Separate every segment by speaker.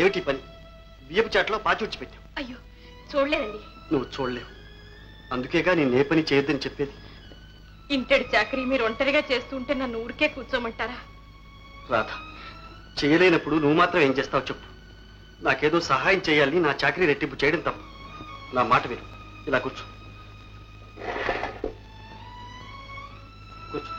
Speaker 1: ఏమిటి పని? బియ్యపు చాట్లో పాచి పెట్టావు.
Speaker 2: అయ్యో చూడలేదండి.
Speaker 1: నువ్వు చూడలేవు, అందుకేగా నేను ఏ పని చేయొద్దని చెప్పేది.
Speaker 2: ఇంటడి చాకరీ మీరు ఒంటరిగా చేస్తుంటే నన్ను ఊరికే కూర్చోమంటారా?
Speaker 1: రాధ, చేయలేనప్పుడు నువ్వు మాత్రం ఏం చేస్తావు చెప్పు. నాకేదో సహాయం చేయాలి, నా చాకరీ రెట్టింపు చేయడం తప్పు. నా మాట విను, ఇలా కూర్చో. కూర్చో.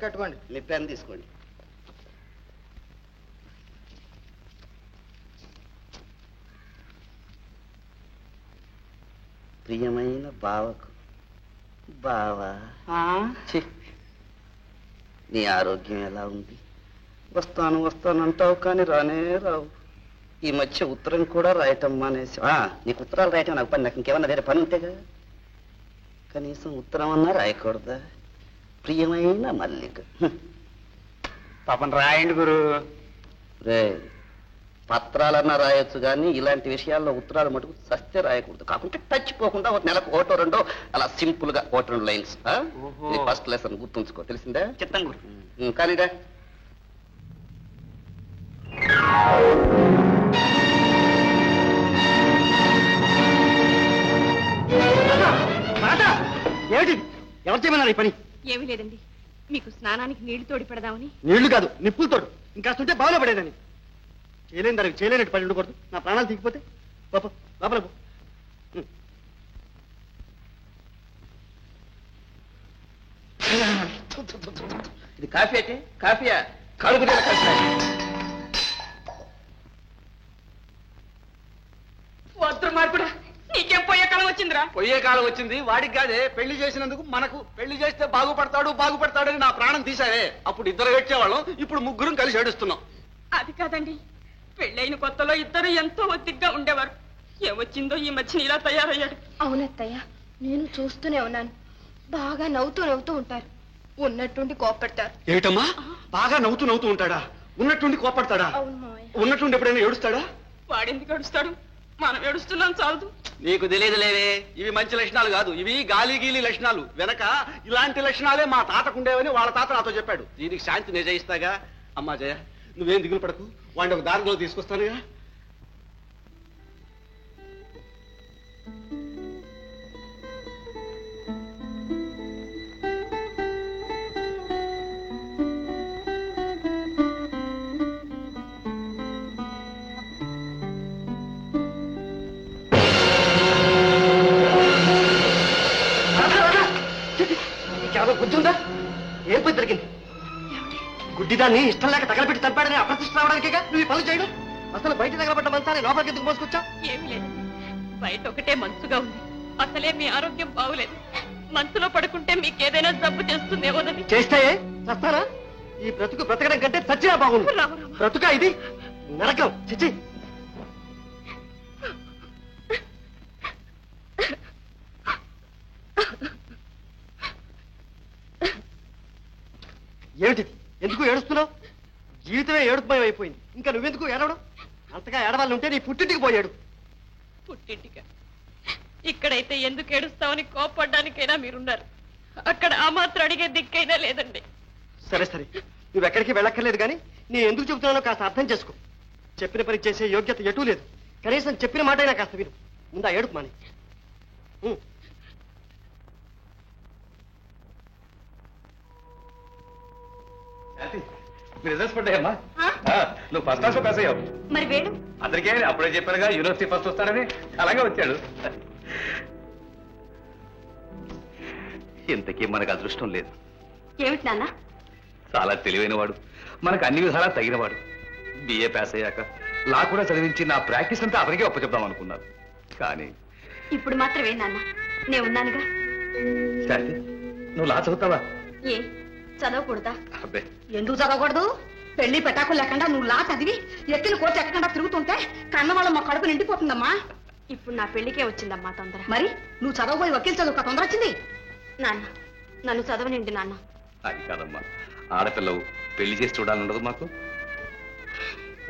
Speaker 3: కట్టుకోండి, మీ పెన్ తీసుకోండి. ప్రియమైన బావకు. బావా, నీ ఆరోగ్యం ఎలా ఉంది? వస్తాను వస్తాను అంటావు కానీ రానే రావు. ఈ మధ్య ఉత్తరం కూడా రాయటం మానేసి. నీకు ఉత్తరాలు రాయటం నాకు పని, నాకు ఇంకేమన్నా వేరే పని ఉంటేగా. కనీసం ఉత్తరం అన్నా రాయకూడదా? ప్రియమైన మల్లిక.
Speaker 1: పాపం రాయండి గురు.
Speaker 3: రే, పత్రాలన్నా రాయొచ్చు కానీ ఇలాంటి విషయాల్లో ఉత్తరాలు మటుకు సస్తే రాయకూడదు. కాకుంటే టచ్ పోకుండా ఒక నెలకు ఒకటో రెండో అలా సింపుల్ గా ఒకటి రెండు లైన్స్. ఫస్ట్ లెసన్ గుర్తుంచుకో, తెలిసిందా?
Speaker 1: చిత్తం గురు.
Speaker 3: కానీదా
Speaker 1: ఏమిటి? ఎవరు చేయమన్నారు ఈ పని?
Speaker 2: ఏమీ లేదండి, మీకు స్నానానికి నీళ్లు తోడి పెడదామని.
Speaker 1: నీళ్లు కాదు, నిప్పులు తోడు. ఇంకాస్తుంటే బావిలో పడేదని. చేయలేని దానికి చేయలేనట్టు పని ఉండకూడదు. నా ప్రాణాలు తీగిపోతే పాప లోపల పో.
Speaker 3: ఇది కాఫీ అంటే కాఫీయా? కడుపు కాఫీ.
Speaker 2: వద్దు మార్పుడా, నీకేం పోయే కాలం వచ్చిందిరా?
Speaker 1: పోయే కాలం వచ్చింది వాడికి కాదే. పెళ్లి చేసినందుకు మనకు. పెళ్లి చేస్తే బాగుపడతాడని నా ప్రాణం తీసావే. అప్పుడు ఇద్దరు ఏడ్చేవాళ్ళం, ఇప్పుడు ముగ్గురం కలిసి ఏడుస్తున్నాం.
Speaker 2: అది కాదండి, పెళ్ళైన కొత్తలో ఇద్దరు ఎంతో ఒత్తిగ్గా ఉండేవారు. ఏమొచ్చిందో ఈ మధ్యన ఇలా తయారయ్యాడు. అవునత్తయ్య, నేను చూస్తూనే ఉన్నాను. బాగా నవ్వుతూ ఉంటారు, ఉన్నట్టుండి కోపడతారు.
Speaker 1: ఏమిటమ్మా, బాగా నవ్వుతూ ఉంటాడా? ఉన్నట్టుండి కోపడతాడా? ఉన్నట్టుండి ఎప్పుడైనా ఏడుస్తాడా?
Speaker 2: వాడెందుకు ఏడుస్తాడు? మనం ఏడుస్తున్నాం చాలదు.
Speaker 1: నీకు తెలియదు లేవే, ఇవి మంచి లక్షణాలు కాదు. ఇవి గాలి గీలి లక్షణాలు. వెనక ఇలాంటి లక్షణాలే మా తాతకుండేవని వాళ్ళ తాత నాతో చెప్పాడు. దీనికి శాంతి నిజయిస్తాగా. అమ్మా జయ, నువ్వేం దిగులు పడకు, వాడిని ఒక దారిలో తీసుకొస్తానుగా. బుద్ధి ఉందా? ఏం పోయి దొరికింది? గుడ్డిదాన్ని ఇష్టం లేక తగలబెట్టి చంపాడని అప్రతిష్ట రావడానికేగా నువ్వు ఈ పనులు చేయడం. అసలు బయట తగలబడ్డ మంచాన్ని లోపలికి ఎందుకు మోసుకొచ్చా?
Speaker 2: ఏమీ లేదు, బయట ఒకటే మంచుగా ఉంది. అసలే మీ ఆరోగ్యం బాగులేదు. మనసులో పడుకుంటే మీకేదైనా జబ్బు చేస్తుందేమోనని.
Speaker 1: చేస్తే చస్తానా? ఈ బ్రతుకు బ్రతకడం కంటే చచ్చినా బాగుంది. బ్రతుకా ఇది? నరకం. చిచ్చి, ఏమిటిది? ఎందుకు ఏడుస్తున్నావు? జీవితమే ఏడుపుమయం అయిపోయింది, ఇంకా నువ్వెందుకు ఏడవడం? అంతగా ఏడవాళ్ళు ఉంటే నీ పుట్టింటికి పోయాడు.
Speaker 2: పుట్టింటిగా? ఇక్కడైతే ఎందుకు ఏడుస్తావని కోపడ్డానికైనా మీరున్నారు. అక్కడ ఆ మాత్రం అడిగే దిక్కైనా లేదండి.
Speaker 1: సరే సరే, నువ్వు ఎక్కడికి వెళ్ళక్కర్లేదు కానీ నేను ఎందుకు చెబుతున్నానో కాస్త అర్థం చేసుకో. చెప్పిన పని చేసే యోగ్యత ఎటూ లేదు. కనీసం చెప్పిన మాట అయినా కాస్త విను. ముందా ఏడుపు మాని.
Speaker 4: రిజల్ట్స్ పడ్డాయమ్మా. నువ్వు ఫస్ట్ క్లాస్ లో పాస్ అయ్యావు.
Speaker 2: మరి వేడు
Speaker 4: అందరికీ అప్పుడే చెప్పానుగా యూనివర్సిటీ ఫస్ట్ వస్తానని. అలాగే వచ్చాడు. ఇంతకీ మనకు అదృష్టం లేదు.
Speaker 2: ఏమిటి నాన్న?
Speaker 4: చాలా తెలివైన వాడు, మనకు అన్ని విధాలా తగినవాడు. బిఏ పాస్ అయ్యాక లా కూడా చదివించి నా ప్రాక్టీస్ అంతా అతనికే ఒప్పచెప్దాం అనుకున్నాను. కానీ
Speaker 2: ఇప్పుడు మాత్రమే నాన్న, నేను ఉన్నానుగా.
Speaker 4: శాంతి, నువ్వు లా చదువుతావా?
Speaker 2: ఏ చదవకూడదా?
Speaker 4: అబ్బే,
Speaker 5: ఎందుకు చదవకూడదు? పెళ్లి పెటాకులు లేకుండా నువ్వు లా చదివి ఎక్కిన కోర్టు ఎక్కకుండా తిరుగుతుంటే కన్న వాళ్ళ మా కడుపు నిండిపోతుందమ్మా.
Speaker 2: ఇప్పుడు నా పెళ్లికే వచ్చిందమ్మా తొందర.
Speaker 5: మరి నువ్వు చదవబోయి వకీల్ చదువు తొందర వచ్చింది.
Speaker 2: నాన్న, నన్ను చదవనిండి నాన్న.
Speaker 4: అది కాదమ్మా, ఆడపిల్లవు పెళ్లి చేసి చూడాలన్నదు మాకు.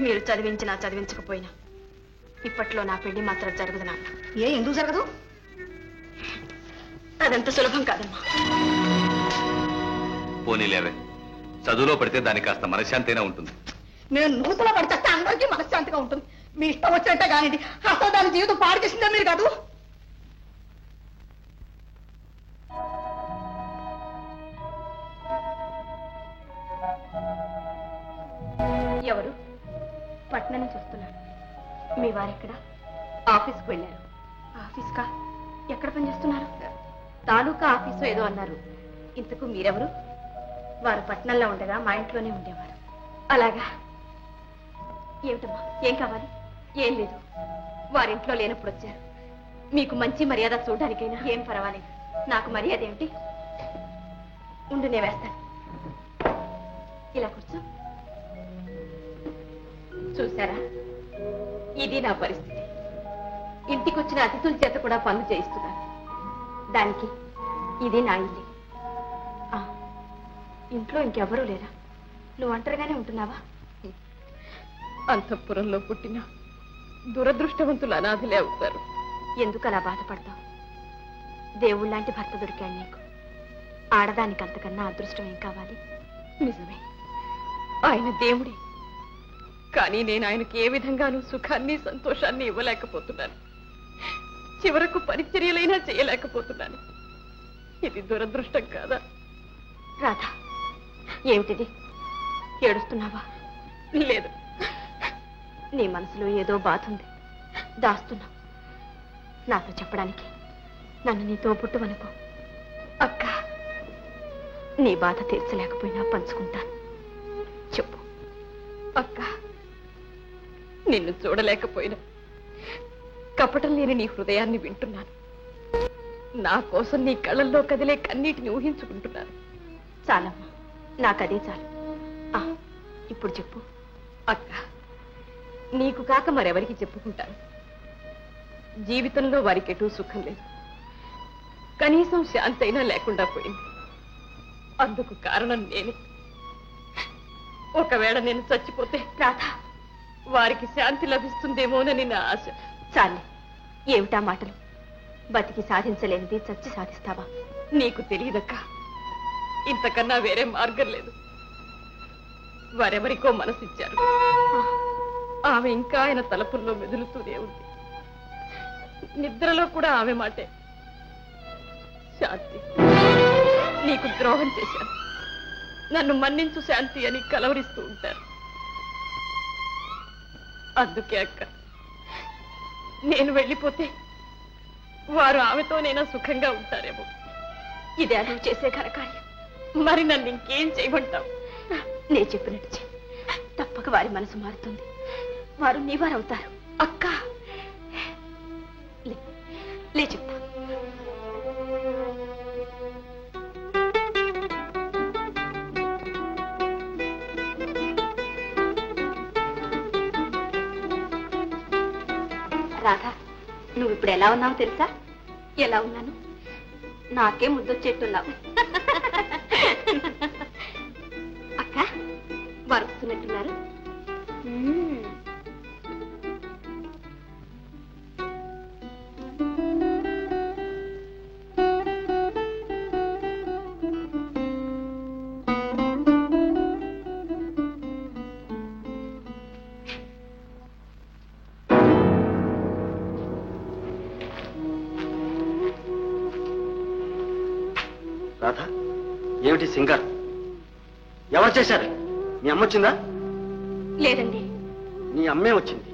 Speaker 2: మీరు చదివించినా చదివించకపోయినా ఇప్పట్లో నా పెళ్లి మాత్రం జరగదు నాన్న.
Speaker 5: ఎందుకు జరగదు?
Speaker 2: అదంత సులభం కాదమ్మా.
Speaker 4: పోనీలేవే, చదువులో పడితే దానికి కాస్త మనశ్శాంతి అయినా ఉంటుంది.
Speaker 5: నేను నూతులో పడితే అందరికీ మనశ్శాంతిగా ఉంటుంది. మీ ఇష్టం వచ్చినట్టే కానివ్వండి. అసలు దాని జీవితం పాడు చేసిందే మీరు కాదు.
Speaker 2: ఎవరు? పట్నం నుంచి వస్తున్నారు. మీ వారెక్కడ? ఆఫీస్కి వెళ్ళారు. ఆఫీస్కా? ఎక్కడ పనిచేస్తున్నారు? తాలూకా ఆఫీసు ఏదో అన్నారు. ఇంతకు మీరెవరు? వారు పట్నంలో ఉండగా మా ఇంట్లోనే ఉండేవారు. అలాగా? ఏమిటమ్మా, ఏం కావాలి? ఏం లేదు, వారింట్లో లేనప్పుడు వచ్చారు. మీకు మంచి మర్యాద చూడడానికైనా. ఏం పర్వాలేదు, నాకు మర్యాద ఏమిటి? ఉండు, నేను వేస్తాను. ఇలా కూర్చో. చూసారా, ఇది నా పరిస్థితి. ఇంటికొచ్చిన అతిథుల చేత కూడా పనులు చేయిస్తున్నాను. దానికి ఇది నా ఇల్లు. ఇంట్లో ఇంకెవరూ లేరా? నువ్వు ఒంటరిగానే ఉంటున్నావా? అంతఃపురంలో పుట్టిన దురదృష్టవంతులు అనాథలే అవుతారు. ఎందుకు అలా బాధపడతావు? దేవుళ్ళలాంటి భర్త దొరికాడు నీకు. ఆడదానికి అంతకన్నా అదృష్టం ఏం కావాలి? నిజమే, ఆయన దేవుడే. కానీ నేను ఆయనకి ఏ విధంగానూ సుఖాన్ని సంతోషాన్ని ఇవ్వలేకపోతున్నాను. చివరకు పరిచర్యలైనా చేయలేకపోతున్నాను. ఇది దురదృష్టం కాదా? రాధా, ఏమిటిది? ఏడుస్తున్నావా? లేదు, నీ మనసులో ఏదో బాధ ఉంది, దాస్తున్నావు. నాతో చెప్పడానికి నన్ను నీతో పుట్టువనుకో. అక్క, నీ బాధ తీర్చలేకపోయినా పంచుకుంటాను. చెప్పు అక్క. నిన్ను చూడలేకపోయినా కపటం లేని నీ హృదయాన్ని వింటున్నాను. నా కోసం నీ కళ్ళల్లో కదిలే కన్నీటిని ఊహించుకుంటున్నాను. చాలమ్మా, నాకదే చాలు. ఇప్పుడు చెప్పు అక్క. నీకు కాక మరెవరికి చెప్పుకుంటాను? జీవితంలో వారికెటూ సుఖం లేదు, కనీసం శాంతి అయినా లేకుండా పోయింది. అందుకు కారణం నేనే. ఒకవేళ నేను చచ్చిపోతే రాధా, వారికి శాంతి లభిస్తుందేమోనని నా ఆశ. చాలే, ఏమిటా మాటలు? బతికి సాధించలేనిది చచ్చి సాధిస్తావా? నీకు తెలియదక్క, ఇంతకన్నా వేరే మార్గం లేదు. వారెవరికో మనసిచ్చారు. ఆమె ఇంకా ఆయన తలపుల్లో మెదులుతూనే ఉంది. నిద్రలో కూడా ఆమె మాటే. శాంతి, నీకు ద్రోహం చేశాను, నన్ను మన్నించు శాంతి అని కలవరిస్తూ ఉంటారు. అందుకే అక్క, నేను వెళ్ళిపోతే వారు ఆమెతోనైనా సుఖంగా ఉంటారేమో. ఇదే నువ్వు చేసే ఘనకార్యం. మరి నన్ను ఇంకేం చేయమంటావు? నేను చెప్పినట్టు చెయ్యి. తప్పక వారి మనసు మారుతుంది. వారు నీవారవుతారు. అక్క, లే చెప్తా. రాధా, నువ్వు ఇప్పుడు ఎలా ఉన్నావు తెలుసా? ఎలా ఉన్నాను? నాకే ముద్దొచ్చేట్టున్నావు. అక్క, వారు వస్తున్నట్టున్నారు.
Speaker 1: రాధా, ఏమిటి సింగర్? ఎవరు చేశారు? నీ అమ్మ వచ్చిందా?
Speaker 2: లేదండి.
Speaker 1: నీ అమ్మే వచ్చింది.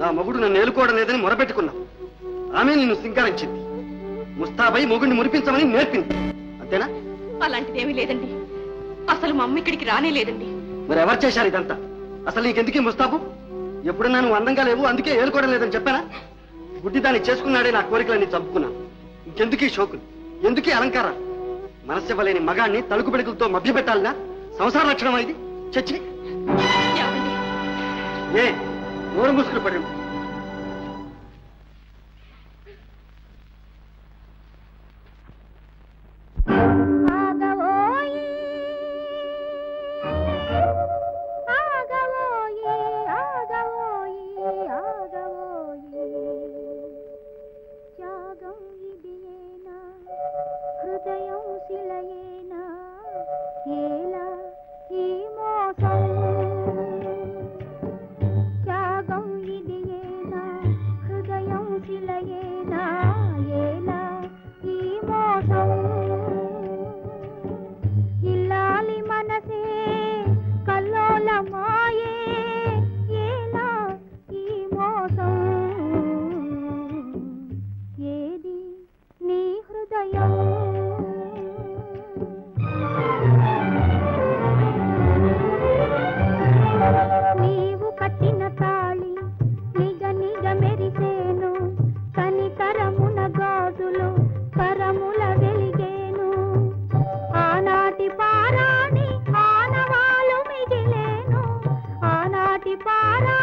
Speaker 1: నా మొగుడు నన్ను ఏలుకోవడం లేదని మొరపెట్టుకున్నావు. ఆమె నిన్ను సింగారించింది. ముస్తాబై మొగుడిని మురిపించమని నేర్పింది. అంతేనా?
Speaker 2: అలాంటిదేమీ లేదండి. అసలు మా అమ్మ ఇక్కడికి రానే లేదండి.
Speaker 1: మరి ఎవరు చేశారు ఇదంతా? అసలు నీకెందుకీ ముస్తాబు? ఎప్పుడన్నా నువ్వు అందంగా లేవు, అందుకే ఏలుకోవడం లేదని చెప్పానా? గుడ్డిదాన్ని చేసుకున్నాడే నా కోరికలన్నీ చంపుకున్నాను. ఇంకెందుకీ షోకులు, ఎందుకీ అలంకారాలు? మనసివ్వలేని మగాన్ని తలుకు పెడుకులతో మభ్యపెట్టాలినా? సంసార లక్షణం ఇది. చచ్చి ఏ నోరు మూసుకుని పడి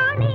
Speaker 6: రాణి